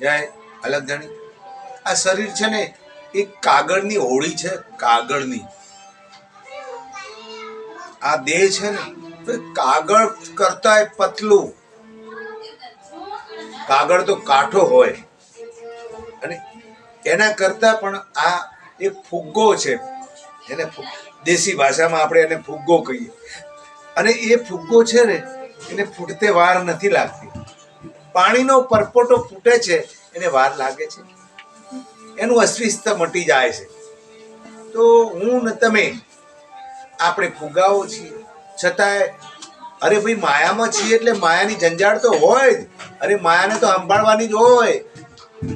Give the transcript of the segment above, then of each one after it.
જય અલગધણી. આ શરીર છે ને એ કાગળની હોળી છે, કાગળની. આ દેહ છે ને તો કાગળ કરતા પતલું. કાગળ તો કાઠો હોય અને એના કરતા પણ આ એક ફુગ્ગો છે. એને દેશી ભાષામાં આપણે એને ફુગ્ગો કહીએ. અને એ ફુગ્ગો છે ને એને ફૂટતે વાર નથી લાગતી. પાણીનો પરપોટો ફૂટે છે એને વાર લાગે છે, એનું અસ્તિત્વ મટી જાય છે. તો હું ને તમે આપણે ફુગાઓ છીએ, છતાંય અરે ભાઈ માયામાં છીએ એટલે માયાની જંજાળ તો હોય જ. અરે માયાને તો સંભાળવાની જ હોય.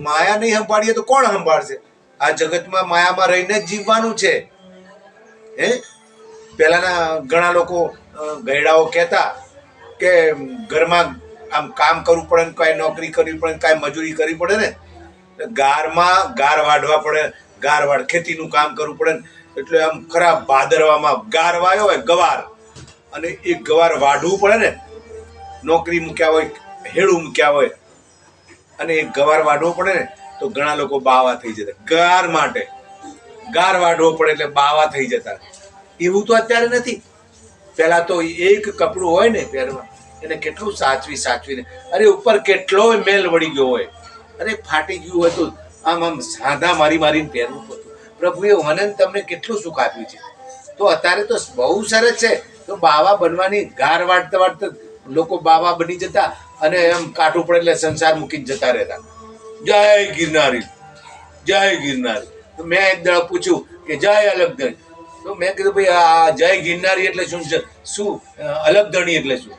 માયા નહીં સંભાળીએ તો કોણ સંભાળશે? આ જગતમાં માયામાં રહીને જ જીવવાનું છે. પહેલાના ઘણા લોકો ગયડાઓ કહેતા કે ઘરમાં આમ કામ કરવું પડે ને, કાંઈ નોકરી કરવી પડે ને, કાંઈ મજૂરી કરવી પડે ને, ગારમાં ગાર વાઢવા પડે, ખેતીનું કામ કરવું પડે ને, એટલે આમ ખરાબ ભાદરવામાં ગાર વાયો હોય ગવાર, અને એ ગવાર વાઢવું પડે ને, નોકરી મૂક્યા હોય, હેડું મૂક્યા હોય, અને એ ગવાર વાઢવો પડે ને તો ઘણા લોકો બાવા થઈ જતા. ગાર માટે ગાર વાઢવો પડે એટલે બાવા થઈ જતા. એવું તો અત્યારે નથી. પેલા તો એક કપડું હોય ને પહેરવા, એને કેટલું સાચવીને, અરે ઉપર કેટલો મેલ વળી ગયો હોય, અરે ફાટી ગયું હોય તો આમ સાંધા મારીને પહેરવું પડતું. પ્રભુએ મને તમને કેટલું સુખ આપ્યું છે. તો અત્યારે તો બહુ સરસ છે. તો બાવા બનવાની ગાર વાળતા લોકો બાવા બની જતા અને એમ કાઠું પડે એટલે સંસાર મૂકીને જતા રહેતા. જય ગિરનારી, જય ગિરનારી. તો મેં એક દળ પૂછ્યું કે જય અલગધણી. તો મેં કીધું ભાઈ આ જય ગિરનારી એટલે શું? અલગધણી એટલે શું?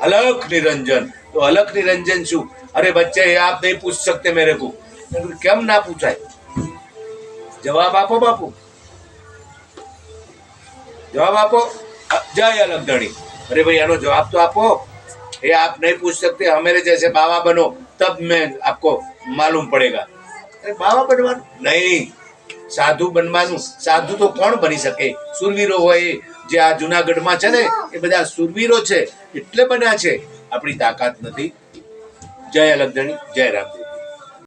अलख निरंजन. तो अलख निरंजन शू? अरे बच्चे आप नहीं पूछ सकते मेरे को. केम ना पूछाय? जवाब आपो बापू, जवाब आपो. जय अलगधणी. अरे भाई यानो जवाब तो आपो. ये आप नहीं पूछ सकते, हमारे जैसे बाबा बनो तब मैं आपको मालूम पड़ेगा. अरे बाबा बनवानु नहीं, साधु बनवानु. साधु तो कौन बनी सके? सुरवीरो હોય જે આ જુનાગઢમાં છે ને એ બધા સુરવીરો છે એટલે બન્યા છે. આપણી તાકાત નથી. જય અલગધણી, જય રામદેવ.